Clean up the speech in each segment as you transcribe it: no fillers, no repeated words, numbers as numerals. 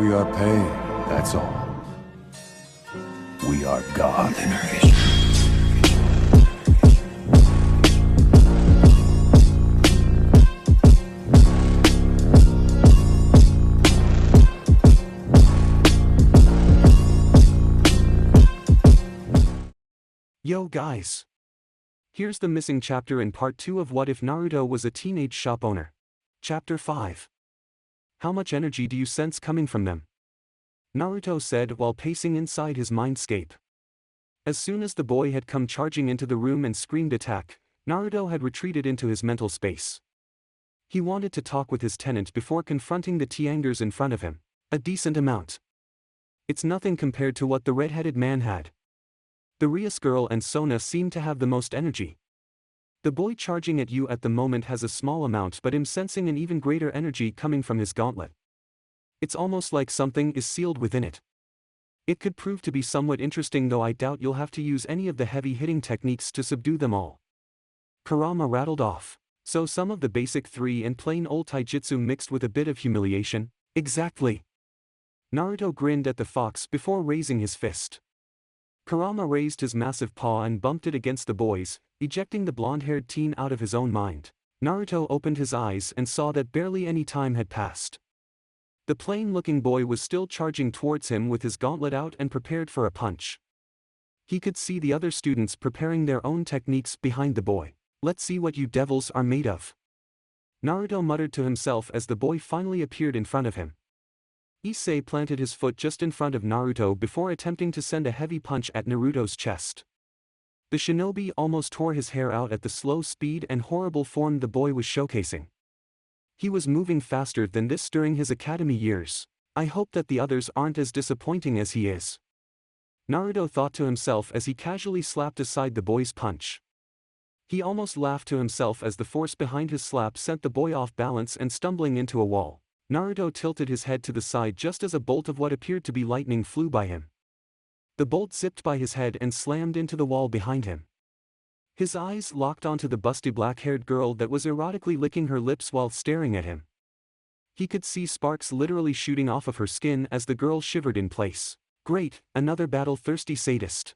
We are paid, that's all. We are God. Yo guys! Here's the missing chapter in part 2 of What If Naruto Was a Teenage Shop Owner. Chapter 5. How much energy do you sense coming from them? Naruto said while pacing inside his mindscape. As soon as the boy had come charging into the room and screamed attack, Naruto had retreated into his mental space. He wanted to talk with his tenant before confronting the Tiangers in front of him. A decent amount. It's nothing compared to what the red-headed man had. The Rias girl and Sona seem to have the most energy. The boy charging at you at the moment has a small amount, but I'm sensing an even greater energy coming from his gauntlet. It's almost like something is sealed within it. It could prove to be somewhat interesting, though I doubt you'll have to use any of the heavy-hitting techniques to subdue them all. Kurama rattled off. So some of the basic 3 and plain old taijutsu mixed with a bit of humiliation? Exactly. Naruto grinned at the fox before raising his fist. Kurama raised his massive paw and bumped it against the boy's, ejecting the blonde-haired teen out of his own mind. Naruto opened his eyes and saw that barely any time had passed. The plain-looking boy was still charging towards him with his gauntlet out and prepared for a punch. He could see the other students preparing their own techniques behind the boy. Let's see what you devils are made of. Naruto muttered to himself as the boy finally appeared in front of him. Issei planted his foot just in front of Naruto before attempting to send a heavy punch at Naruto's chest. The shinobi almost tore his hair out at the slow speed and horrible form the boy was showcasing. He was moving faster than this during his academy years. I hope that the others aren't as disappointing as he is. Naruto thought to himself as he casually slapped aside the boy's punch. He almost laughed to himself as the force behind his slap sent the boy off balance and stumbling into a wall. Naruto tilted his head to the side just as a bolt of what appeared to be lightning flew by him. The bolt zipped by his head and slammed into the wall behind him. His eyes locked onto the busty black-haired girl that was erotically licking her lips while staring at him. He could see sparks literally shooting off of her skin as the girl shivered in place. Great, another battle-thirsty sadist.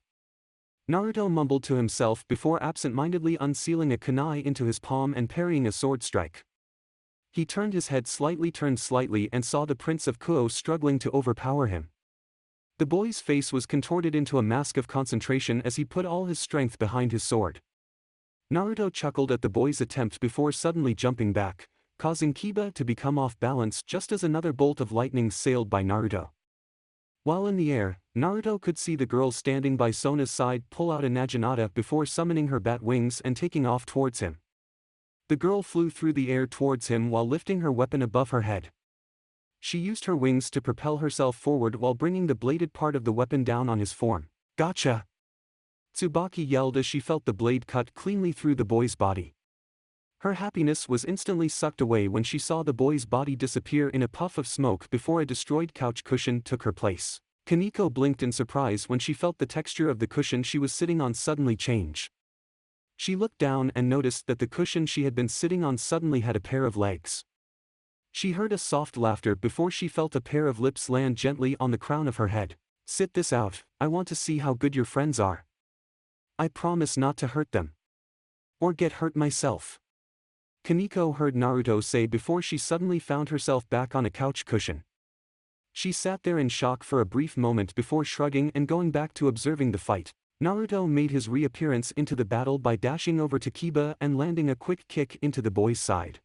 Naruto mumbled to himself before absent-mindedly unsealing a kunai into his palm and parrying a sword strike. He turned his head slightly and saw the Prince of Kuo struggling to overpower him. The boy's face was contorted into a mask of concentration as he put all his strength behind his sword. Naruto chuckled at the boy's attempt before suddenly jumping back, causing Kiba to become off balance just as another bolt of lightning sailed by Naruto. While in the air, Naruto could see the girl standing by Sona's side pull out a Naginata before summoning her bat wings and taking off towards him. The girl flew through the air towards him while lifting her weapon above her head. She used her wings to propel herself forward while bringing the bladed part of the weapon down on his form. Gotcha! Tsubaki yelled as she felt the blade cut cleanly through the boy's body. Her happiness was instantly sucked away when she saw the boy's body disappear in a puff of smoke before a destroyed couch cushion took her place. Kaniko blinked in surprise when she felt the texture of the cushion she was sitting on suddenly change. She looked down and noticed that the cushion she had been sitting on suddenly had a pair of legs. She heard a soft laughter before she felt a pair of lips land gently on the crown of her head. Sit this out, I want to see how good your friends are. I promise not to hurt them. Or get hurt myself. Kaniko heard Naruto say before she suddenly found herself back on a couch cushion. She sat there in shock for a brief moment before shrugging and going back to observing the fight. Naruto made his reappearance into the battle by dashing over to Kiba and landing a quick kick into the boy's side.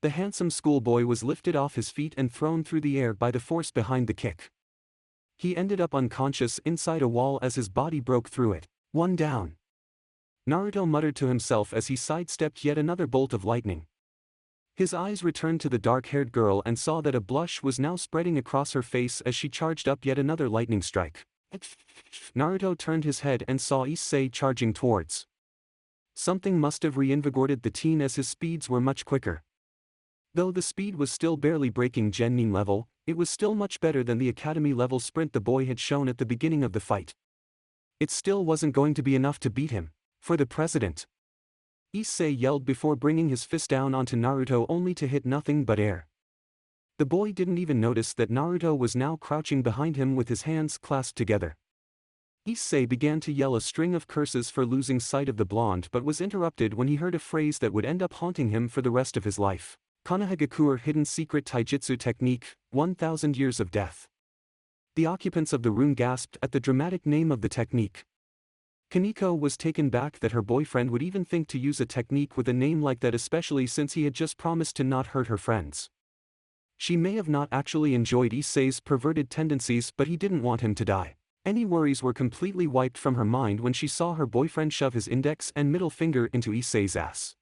The handsome schoolboy was lifted off his feet and thrown through the air by the force behind the kick. He ended up unconscious inside a wall as his body broke through it. One down. Naruto muttered to himself as he sidestepped yet another bolt of lightning. His eyes returned to the dark-haired girl and saw that a blush was now spreading across her face as she charged up yet another lightning strike. Naruto turned his head and saw Issei charging towards. Something must have reinvigorated the teen as his speeds were much quicker. Though the speed was still barely breaking Genin level, it was still much better than the academy level sprint the boy had shown at the beginning of the fight. It still wasn't going to be enough to beat him. For the president. Issei yelled before bringing his fist down onto Naruto only to hit nothing but air. The boy didn't even notice that Naruto was now crouching behind him with his hands clasped together. Issei began to yell a string of curses for losing sight of the blonde but was interrupted when he heard a phrase that would end up haunting him for the rest of his life. Konohagakure hidden secret taijutsu technique, 1000 years of death. The occupants of the room gasped at the dramatic name of the technique. Kaniko was taken back that her boyfriend would even think to use a technique with a name like that, especially since he had just promised to not hurt her friends. She may have not actually enjoyed Issei's perverted tendencies, but he didn't want him to die. Any worries were completely wiped from her mind when she saw her boyfriend shove his index and middle finger into Issei's ass.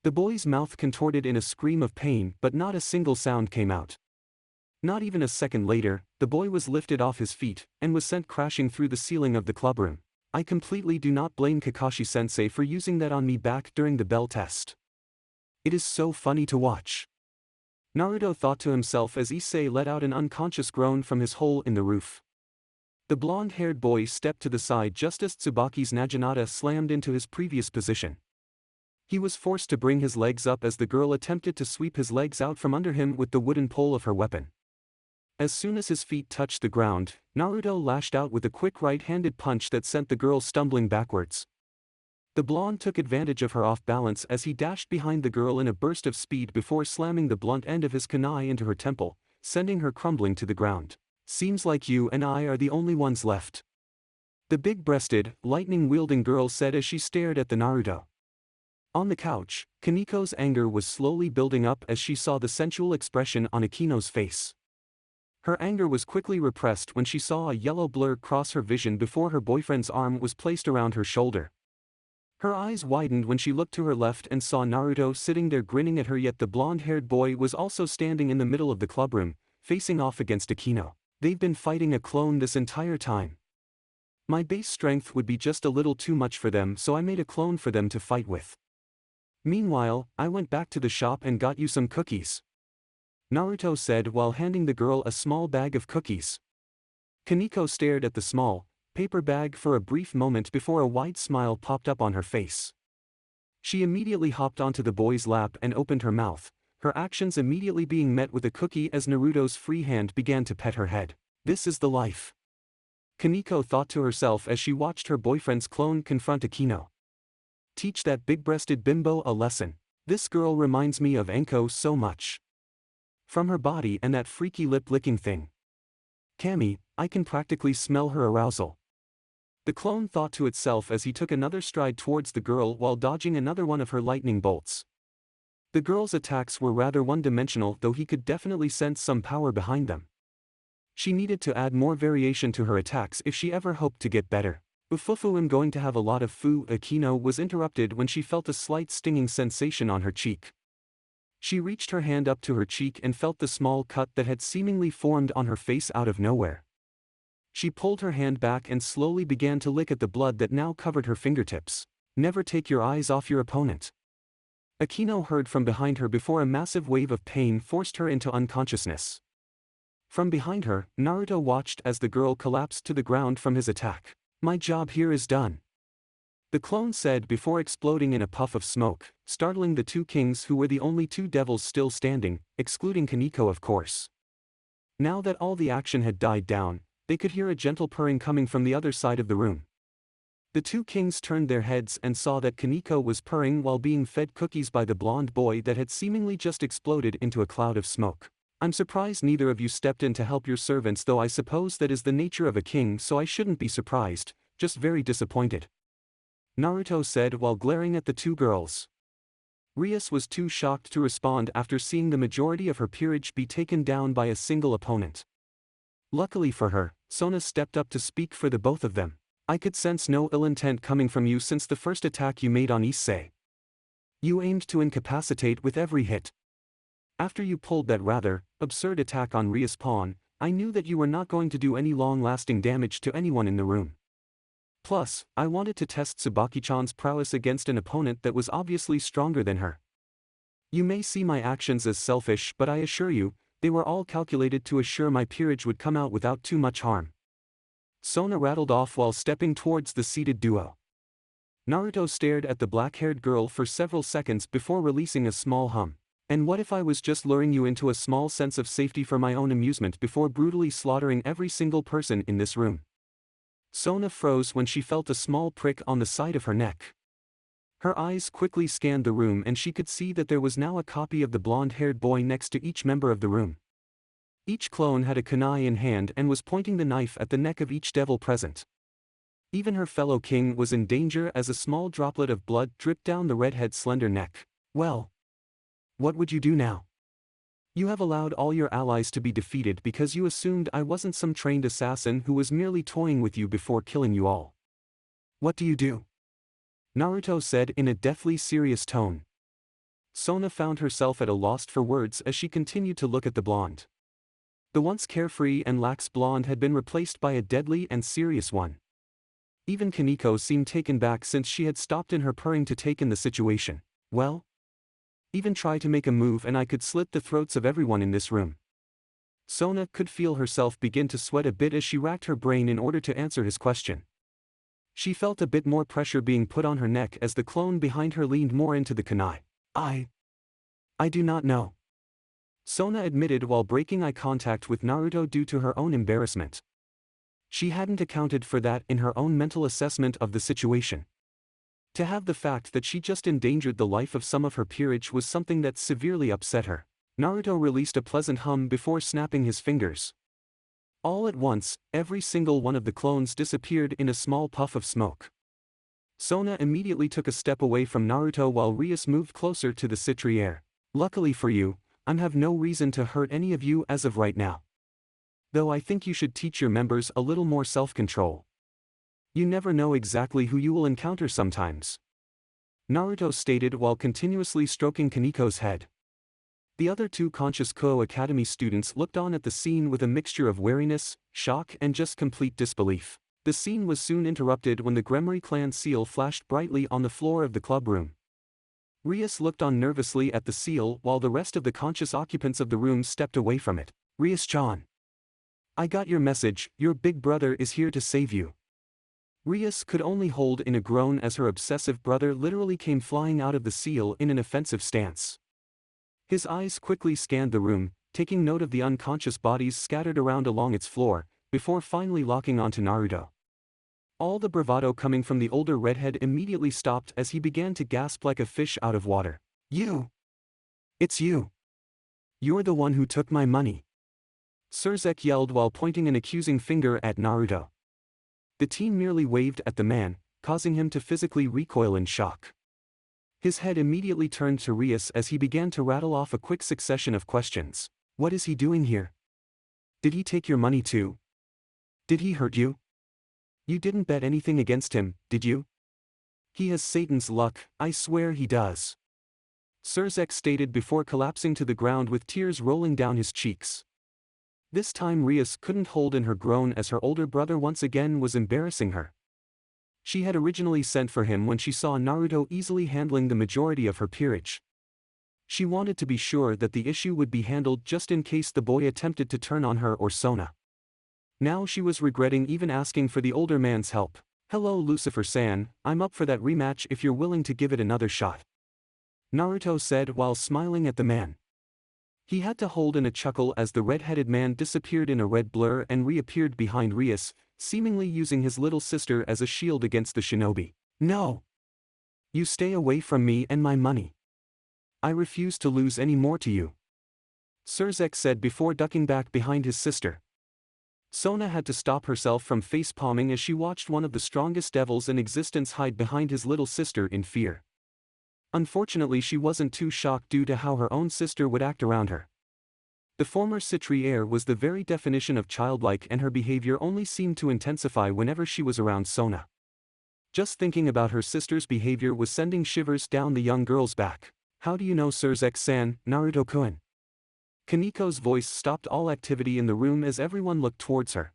The boy's mouth contorted in a scream of pain, but not a single sound came out. Not even a second later, the boy was lifted off his feet and was sent crashing through the ceiling of the clubroom. I completely do not blame Kakashi-sensei for using that on me back during the bell test. It is so funny to watch. Naruto thought to himself as Issei let out an unconscious groan from his hole in the roof. The blonde-haired boy stepped to the side just as Tsubaki's Naginata slammed into his previous position. He was forced to bring his legs up as the girl attempted to sweep his legs out from under him with the wooden pole of her weapon. As soon as his feet touched the ground, Naruto lashed out with a quick right-handed punch that sent the girl stumbling backwards. The blonde took advantage of her off-balance as he dashed behind the girl in a burst of speed before slamming the blunt end of his kunai into her temple, sending her crumbling to the ground. Seems like you and I are the only ones left. The big-breasted, lightning-wielding girl said as she stared at the Naruto. On the couch, Kaniko's anger was slowly building up as she saw the sensual expression on Akino's face. Her anger was quickly repressed when she saw a yellow blur cross her vision before her boyfriend's arm was placed around her shoulder. Her eyes widened when she looked to her left and saw Naruto sitting there grinning at her, yet the blonde-haired boy was also standing in the middle of the clubroom, facing off against Akino. They've been fighting a clone this entire time. My base strength would be just a little too much for them, so I made a clone for them to fight with. Meanwhile, I went back to the shop and got you some cookies. Naruto said while handing the girl a small bag of cookies. Kaniko stared at the small, paper bag for a brief moment before a wide smile popped up on her face. She immediately hopped onto the boy's lap and opened her mouth, her actions immediately being met with a cookie as Naruto's free hand began to pet her head. This is the life. Kaniko thought to herself as she watched her boyfriend's clone confront Akino. Teach that big-breasted bimbo a lesson. This girl reminds me of Anko so much. From her body and that freaky lip-licking thing. Kami, I can practically smell her arousal. The clone thought to itself as he took another stride towards the girl while dodging another one of her lightning bolts. The girl's attacks were rather one-dimensional, though he could definitely sense some power behind them. She needed to add more variation to her attacks if she ever hoped to get better. Ufufu, I'm going to have a lot of fu. Akino was interrupted when she felt a slight stinging sensation on her cheek. She reached her hand up to her cheek and felt the small cut that had seemingly formed on her face out of nowhere. She pulled her hand back and slowly began to lick at the blood that now covered her fingertips. Never take your eyes off your opponent. Akino heard from behind her before a massive wave of pain forced her into unconsciousness. From behind her, Naruto watched as the girl collapsed to the ground from his attack. My job here is done. The clone said before exploding in a puff of smoke, startling the two kings who were the only two devils still standing, excluding Kaniko of course. Now that all the action had died down, they could hear a gentle purring coming from the other side of the room. The two kings turned their heads and saw that Kaniko was purring while being fed cookies by the blonde boy that had seemingly just exploded into a cloud of smoke. I'm surprised neither of you stepped in to help your servants, though I suppose that is the nature of a king, so I shouldn't be surprised, just very disappointed. Naruto said while glaring at the two girls. Rias was too shocked to respond after seeing the majority of her peerage be taken down by a single opponent. Luckily for her, Sona stepped up to speak for the both of them. I could sense no ill intent coming from you since the first attack you made on Issei. You aimed to incapacitate with every hit. After you pulled that rather absurd attack on Rias' pawn, I knew that you were not going to do any long-lasting damage to anyone in the room. Plus, I wanted to test Tsubaki-chan's prowess against an opponent that was obviously stronger than her. You may see my actions as selfish, but I assure you, they were all calculated to assure my peerage would come out without too much harm. Sona rattled off while stepping towards the seated duo. Naruto stared at the black-haired girl for several seconds before releasing a small hum. And what if I was just luring you into a small sense of safety for my own amusement before brutally slaughtering every single person in this room? Sona froze when she felt a small prick on the side of her neck. Her eyes quickly scanned the room and she could see that there was now a copy of the blonde-haired boy next to each member of the room. Each clone had a kunai in hand and was pointing the knife at the neck of each devil present. Even her fellow king was in danger as a small droplet of blood dripped down the redhead's slender neck. Well, what would you do now? You have allowed all your allies to be defeated because you assumed I wasn't some trained assassin who was merely toying with you before killing you all. What do you do? Naruto said in a deathly serious tone. Sona found herself at a loss for words as she continued to look at the blonde. The once carefree and lax blonde had been replaced by a deadly and serious one. Even Kaniko seemed taken back since she had stopped in her purring to take in the situation. Well? Even try to make a move and I could slit the throats of everyone in this room. Sona could feel herself begin to sweat a bit as she racked her brain in order to answer his question. She felt a bit more pressure being put on her neck as the clone behind her leaned more into the kunai. I do not know. Sona admitted while breaking eye contact with Naruto due to her own embarrassment. She hadn't accounted for that in her own mental assessment of the situation. To have the fact that she just endangered the life of some of her peerage was something that severely upset her. Naruto released a pleasant hum before snapping his fingers. All at once, every single one of the clones disappeared in a small puff of smoke. Sona immediately took a step away from Naruto while Rias moved closer to the Citriere. Luckily for you, I have no reason to hurt any of you as of right now. Though I think you should teach your members a little more self-control. You never know exactly who you will encounter sometimes. Naruto stated while continuously stroking Kaniko's head. The other two conscious Ko Academy students looked on at the scene with a mixture of wariness, shock and just complete disbelief. The scene was soon interrupted when the Gremory clan seal flashed brightly on the floor of the clubroom. Rias looked on nervously at the seal while the rest of the conscious occupants of the room stepped away from it. Rias-chan. I got your message, your big brother is here to save you. Rias could only hold in a groan as her obsessive brother literally came flying out of the seal in an offensive stance. His eyes quickly scanned the room, taking note of the unconscious bodies scattered around along its floor, before finally locking onto Naruto. All the bravado coming from the older redhead immediately stopped as he began to gasp like a fish out of water. You! It's you! You're the one who took my money! Sirzechs yelled while pointing an accusing finger at Naruto. The teen merely waved at the man, causing him to physically recoil in shock. His head immediately turned to Rias as he began to rattle off a quick succession of questions. What is he doing here? Did he take your money too? Did he hurt you? You didn't bet anything against him, did you? He has Satan's luck, I swear he does. Sirzechs stated before collapsing to the ground with tears rolling down his cheeks. This time Rias couldn't hold in her groan as her older brother once again was embarrassing her. She had originally sent for him when she saw Naruto easily handling the majority of her peerage. She wanted to be sure that the issue would be handled just in case the boy attempted to turn on her or Sona. Now she was regretting even asking for the older man's help. Hello Lucifer-san, I'm up for that rematch if you're willing to give it another shot. Naruto said while smiling at the man. He had to hold in a chuckle as the red-headed man disappeared in a red blur and reappeared behind Rias, seemingly using his little sister as a shield against the shinobi. No! You stay away from me and my money. I refuse to lose any more to you. Sirzechs said before ducking back behind his sister. Sona had to stop herself from face-palming as she watched one of the strongest devils in existence hide behind his little sister in fear. Unfortunately she wasn't too shocked due to how her own sister would act around her. The former Citriere was the very definition of childlike and her behavior only seemed to intensify whenever she was around Sona. Just thinking about her sister's behavior was sending shivers down the young girl's back. How do you know Sirzechs-san, Naruto-kun? Kaniko's voice stopped all activity in the room as everyone looked towards her.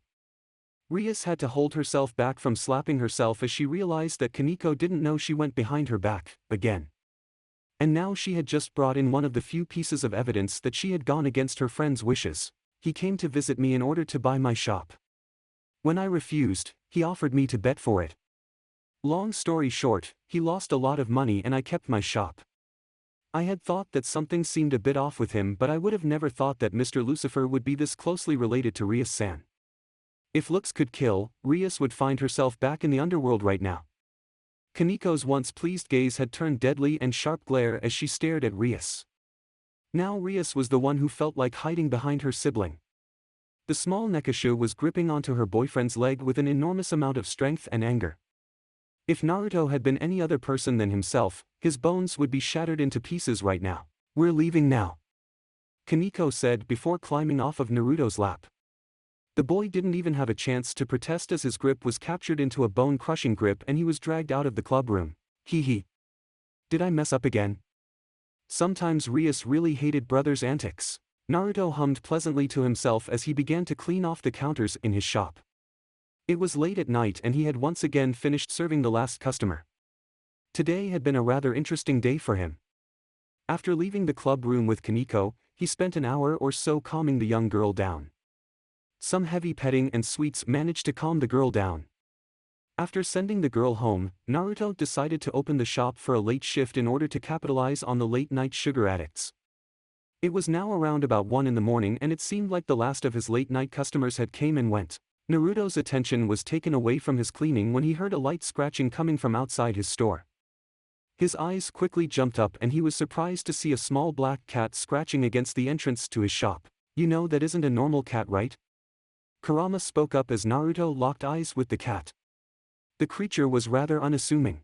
Rias had to hold herself back from slapping herself as she realized that Kaniko didn't know she went behind her back, again. And now she had just brought in one of the few pieces of evidence that she had gone against her friend's wishes. He came to visit me in order to buy my shop. When I refused, he offered me to bet for it. Long story short, he lost a lot of money and I kept my shop. I had thought that something seemed a bit off with him, but I would have never thought that Mr. Lucifer would be this closely related to Rias-san. If looks could kill, Rias would find herself back in the underworld right now. Kaniko's once pleased gaze had turned deadly and sharp glare as she stared at Rias. Now Rias was the one who felt like hiding behind her sibling. The small Nekashu was gripping onto her boyfriend's leg with an enormous amount of strength and anger. If Naruto had been any other person than himself, his bones would be shattered into pieces right now. We're leaving now, Kaniko said before climbing off of Naruto's lap. The boy didn't even have a chance to protest as his grip was captured into a bone-crushing grip and he was dragged out of the club room. Hee. Did I mess up again? Sometimes Rias really hated brother's antics. Naruto hummed pleasantly to himself as he began to clean off the counters in his shop. It was late at night and he had once again finished serving the last customer. Today had been a rather interesting day for him. After leaving the club room with Kaniko, he spent an hour or so calming the young girl down. Some heavy petting and sweets managed to calm the girl down. After sending the girl home, Naruto decided to open the shop for a late shift in order to capitalize on the late-night sugar addicts. It was now around about 1 in the morning and it seemed like the last of his late-night customers had came and went. Naruto's attention was taken away from his cleaning when he heard a light scratching coming from outside his store. His eyes quickly jumped up and he was surprised to see a small black cat scratching against the entrance to his shop. You know that isn't a normal cat, right? Kurama spoke up as Naruto locked eyes with the cat. The creature was rather unassuming.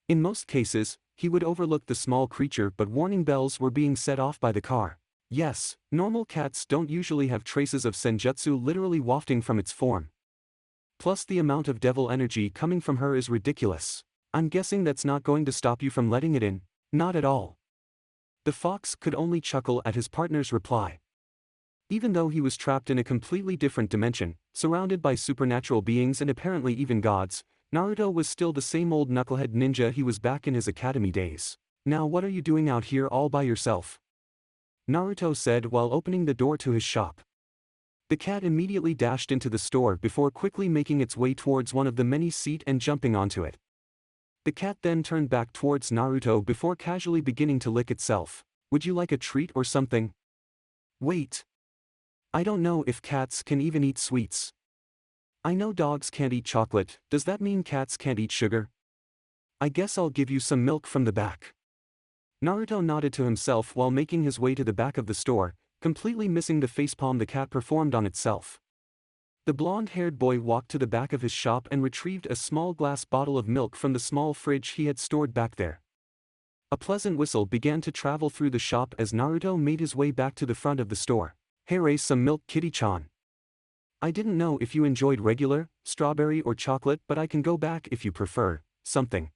In most cases, he would overlook the small creature, but warning bells were being set off by the car. Yes, normal cats don't usually have traces of senjutsu literally wafting from its form. Plus the amount of devil energy coming from her is ridiculous. I'm guessing that's not going to stop you from letting it in. Not at all. The fox could only chuckle at his partner's reply. Even though he was trapped in a completely different dimension, surrounded by supernatural beings and apparently even gods, Naruto was still the same old knucklehead ninja he was back in his academy days. Now what are you doing out here all by yourself? Naruto said while opening the door to his shop. The cat immediately dashed into the store before quickly making its way towards one of the many seats and jumping onto it. The cat then turned back towards Naruto before casually beginning to lick itself. Would you like a treat or something? Wait. I don't know if cats can even eat sweets. I know dogs can't eat chocolate, does that mean cats can't eat sugar? I guess I'll give you some milk from the back. Naruto nodded to himself while making his way to the back of the store, completely missing the facepalm the cat performed on itself. The blonde-haired boy walked to the back of his shop and retrieved a small glass bottle of milk from the small fridge he had stored back there. A pleasant whistle began to travel through the shop as Naruto made his way back to the front of the store. Hey, raise some milk, kitty-chan. I didn't know if you enjoyed regular, strawberry or chocolate, but I can go back if you prefer, something.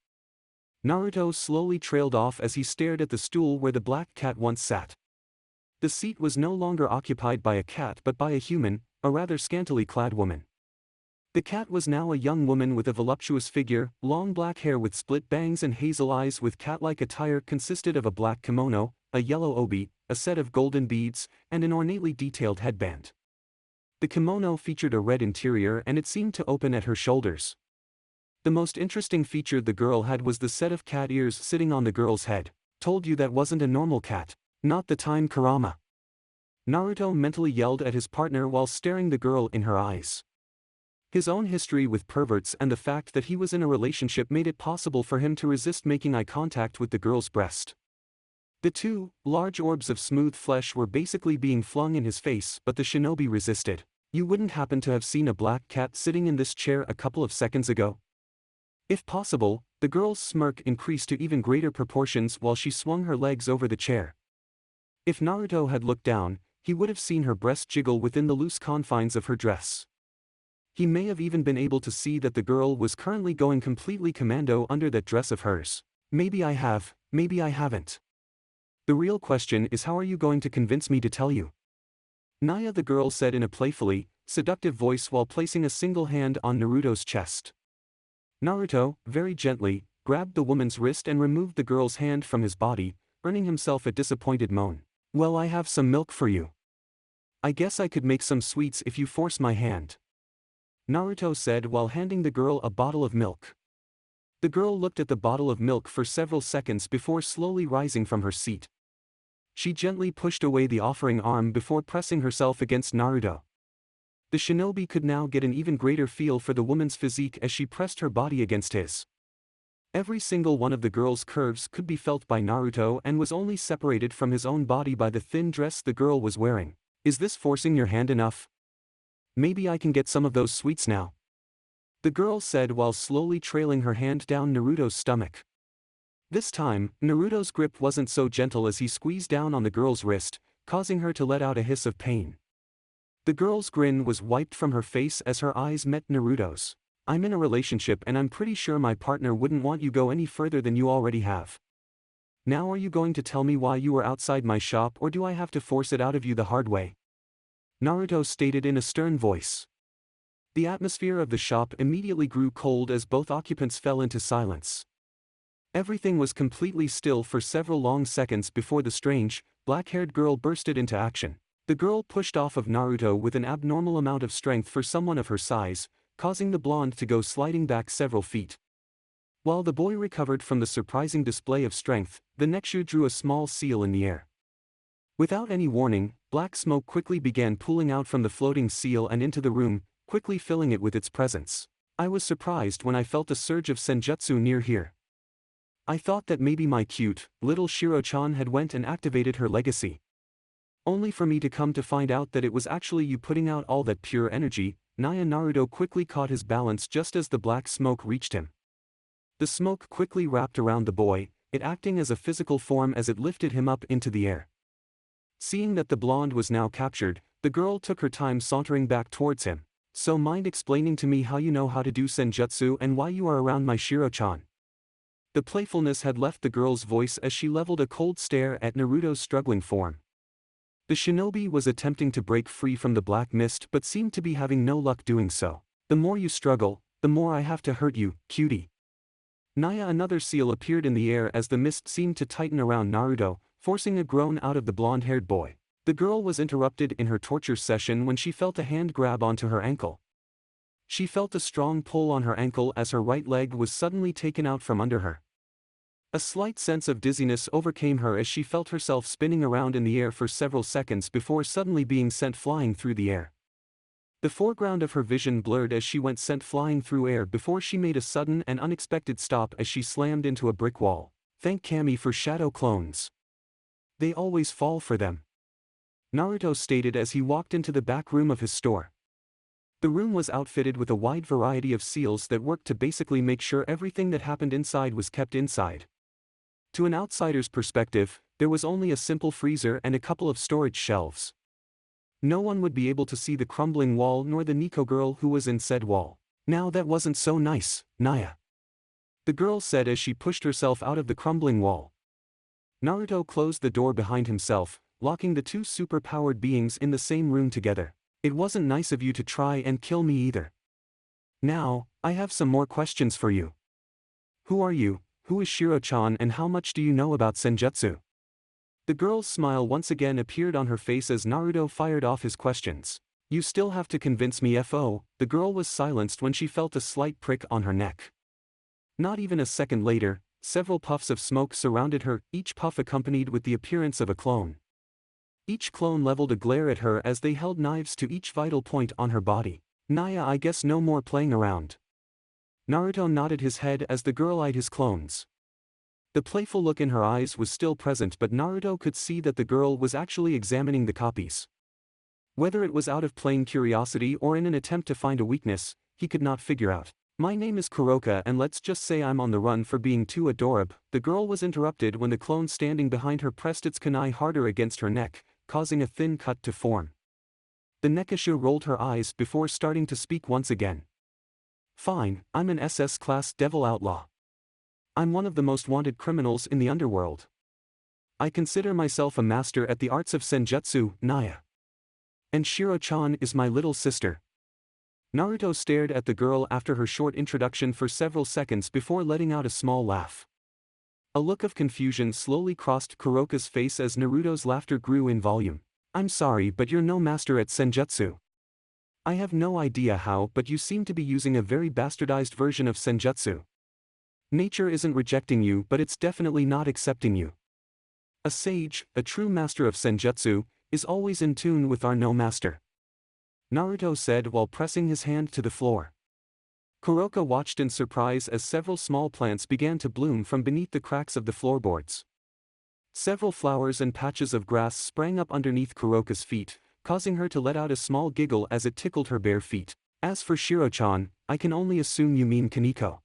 Naruto slowly trailed off as he stared at the stool where the black cat once sat. The seat was no longer occupied by a cat but by a human, a rather scantily clad woman. The cat was now a young woman with a voluptuous figure, long black hair with split bangs and hazel eyes with cat-like attire consisted of a black kimono, a yellow obi, a set of golden beads, and an ornately detailed headband. The kimono featured a red interior and it seemed to open at her shoulders. The most interesting feature the girl had was the set of cat ears sitting on the girl's head. Told you that wasn't a normal cat. Not the time, Kurama. Naruto mentally yelled at his partner while staring the girl in her eyes. His own history with perverts and the fact that he was in a relationship made it possible for him to resist making eye contact with the girl's breast. The two large orbs of smooth flesh were basically being flung in his face, but the shinobi resisted. You wouldn't happen to have seen a black cat sitting in this chair a couple of seconds ago? If possible, the girl's smirk increased to even greater proportions while she swung her legs over the chair. If Naruto had looked down, he would have seen her breast jiggle within the loose confines of her dress. He may have even been able to see that the girl was currently going completely commando under that dress of hers. Maybe I have, maybe I haven't. The real question is, how are you going to convince me to tell you? Naya, the girl said in a playfully seductive voice while placing a single hand on Naruto's chest. Naruto, very gently, grabbed the woman's wrist and removed the girl's hand from his body, earning himself a disappointed moan. Well, I have some milk for you. I guess I could make some sweets if you force my hand. Naruto said while handing the girl a bottle of milk. The girl looked at the bottle of milk for several seconds before slowly rising from her seat. She gently pushed away the offering arm before pressing herself against Naruto. The shinobi could now get an even greater feel for the woman's physique as she pressed her body against his. Every single one of the girl's curves could be felt by Naruto and was only separated from his own body by the thin dress the girl was wearing. Is this forcing your hand enough? Maybe I can get some of those sweets now. The girl said while slowly trailing her hand down Naruto's stomach. This time, Naruto's grip wasn't so gentle as he squeezed down on the girl's wrist, causing her to let out a hiss of pain. The girl's grin was wiped from her face as her eyes met Naruto's. I'm in a relationship and I'm pretty sure my partner wouldn't want you go any further than you already have. Now are you going to tell me why you were outside my shop, or do I have to force it out of you the hard way? Naruto stated in a stern voice. The atmosphere of the shop immediately grew cold as both occupants fell into silence. Everything was completely still for several long seconds before the strange, black-haired girl bursted into action. The girl pushed off of Naruto with an abnormal amount of strength for someone of her size, causing the blonde to go sliding back several feet. While the boy recovered from the surprising display of strength, the Nekshu drew a small seal in the air. Without any warning, black smoke quickly began pooling out from the floating seal and into the room, quickly filling it with its presence. I was surprised when I felt a surge of senjutsu near here. I thought that maybe my cute, little Shiro-chan had went and activated her legacy. Only for me to come to find out that it was actually you putting out all that pure energy. Naruto quickly caught his balance just as the black smoke reached him. The smoke quickly wrapped around the boy, it acting as a physical form as it lifted him up into the air. Seeing that the blonde was now captured, the girl took her time sauntering back towards him. So mind explaining to me how you know how to do senjutsu and why you are around my Shiro-chan? The playfulness had left the girl's voice as she leveled a cold stare at Naruto's struggling form. The shinobi was attempting to break free from the black mist but seemed to be having no luck doing so. The more you struggle, the more I have to hurt you, cutie. Another seal appeared in the air as the mist seemed to tighten around Naruto, forcing a groan out of the blonde-haired boy. The girl was interrupted in her torture session when she felt a hand grab onto her ankle. She felt a strong pull on her ankle as her right leg was suddenly taken out from under her. A slight sense of dizziness overcame her as she felt herself spinning around in the air for several seconds before suddenly being sent flying through the air. The foreground of her vision blurred as she went sent flying through air before she made a sudden and unexpected stop as she slammed into a brick wall. Thank Kami for shadow clones. They always fall for them. Naruto stated as he walked into the back room of his store. The room was outfitted with a wide variety of seals that worked to basically make sure everything that happened inside was kept inside. To an outsider's perspective, there was only a simple freezer and a couple of storage shelves. No one would be able to see the crumbling wall nor the Nico girl who was in said wall. Now that wasn't so nice, Naya. The girl said as she pushed herself out of the crumbling wall. Naruto closed the door behind himself, locking the two super-powered beings in the same room together. It wasn't nice of you to try and kill me either. Now, I have some more questions for you. Who are you? Who is Shiro-chan and how much do you know about senjutsu? The girl's smile once again appeared on her face as Naruto fired off his questions. You still have to convince me FO. The girl was silenced when she felt a slight prick on her neck. Not even a second later, several puffs of smoke surrounded her, each puff accompanied with the appearance of a clone. Each clone leveled a glare at her as they held knives to each vital point on her body. Naya, I guess no more playing around. Naruto nodded his head as the girl eyed his clones. The playful look in her eyes was still present, but Naruto could see that the girl was actually examining the copies. Whether it was out of plain curiosity or in an attempt to find a weakness, he could not figure out. My name is Kuroka and let's just say I'm on the run for being too adorable. The girl was interrupted when the clone standing behind her pressed its kunai harder against her neck, causing a thin cut to form. The Nekashu rolled her eyes before starting to speak once again. Fine, I'm an SS-class devil outlaw. I'm one of the most wanted criminals in the underworld. I consider myself a master at the arts of senjutsu, Naya. And Shiro-chan is my little sister. Naruto stared at the girl after her short introduction for several seconds before letting out a small laugh. A look of confusion slowly crossed Kuroka's face as Naruto's laughter grew in volume. I'm sorry, but you're no master at senjutsu. I have no idea how, but you seem to be using a very bastardized version of senjutsu. Nature isn't rejecting you, but it's definitely not accepting you. A sage, a true master of senjutsu, is always in tune with our no master. Naruto said while pressing his hand to the floor. Kuroka watched in surprise as several small plants began to bloom from beneath the cracks of the floorboards. Several flowers and patches of grass sprang up underneath Kuroka's feet, causing her to let out a small giggle as it tickled her bare feet. As for Shiro-chan, I can only assume you mean Kaniko.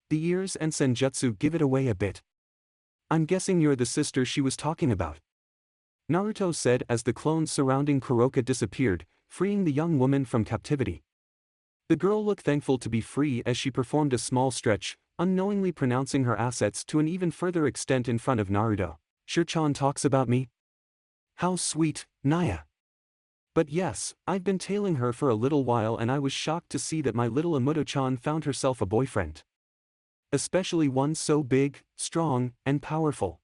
The ears and senjutsu give it away a bit. I'm guessing you're the sister she was talking about. Naruto said as the clones surrounding Kuroka disappeared, freeing the young woman from captivity. The girl looked thankful to be free as she performed a small stretch, unknowingly pronouncing her assets to an even further extent in front of Naruto. Shiro-chan talks about me? How sweet, Naya. But yes, I've been tailing her for a little while and I was shocked to see that my little Amuto-chan found herself a boyfriend. Especially one so big, strong, and powerful.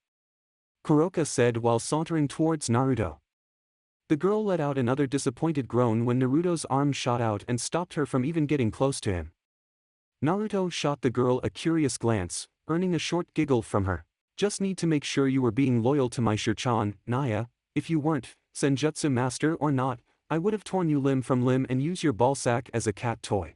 Kuroka said while sauntering towards Naruto. The girl let out another disappointed groan when Naruto's arm shot out and stopped her from even getting close to him. Naruto shot the girl a curious glance, earning a short giggle from her. Just need to make sure you were being loyal to my Shiro-chan, Naya. If you weren't, senjutsu master or not, I would have torn you limb from limb and used your ballsack as a cat toy.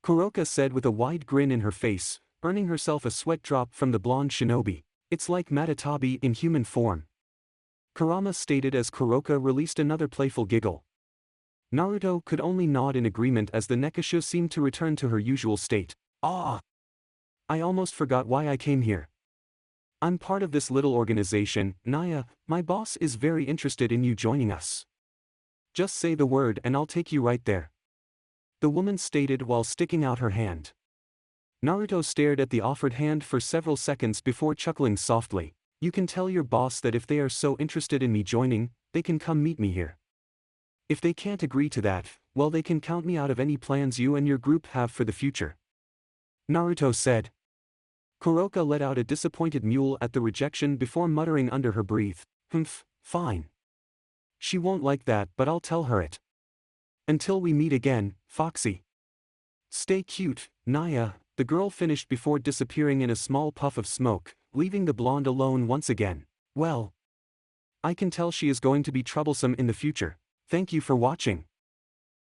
Kuroka said with a wide grin in her face, earning herself a sweat drop from the blonde shinobi. It's like Matatabi in human form. Kurama stated as Kuroka released another playful giggle. Naruto could only nod in agreement as the Nekasha seemed to return to her usual state. Ah! I almost forgot why I came here. I'm part of this little organization, Naya. My boss is very interested in you joining us. Just say the word and I'll take you right there. The woman stated while sticking out her hand. Naruto stared at the offered hand for several seconds before chuckling softly. You can tell your boss that if they are so interested in me joining, they can come meet me here. If they can't agree to that, well, they can count me out of any plans you and your group have for the future. Naruto said. Kuroka let out a disappointed mewl at the rejection before muttering under her breath, fine. She won't like that, but I'll tell her it. Until we meet again, Foxy. Stay cute, Naya, the girl finished before disappearing in a small puff of smoke, leaving the blonde alone once again. Well, I can tell she is going to be troublesome in the future. Thank you for watching.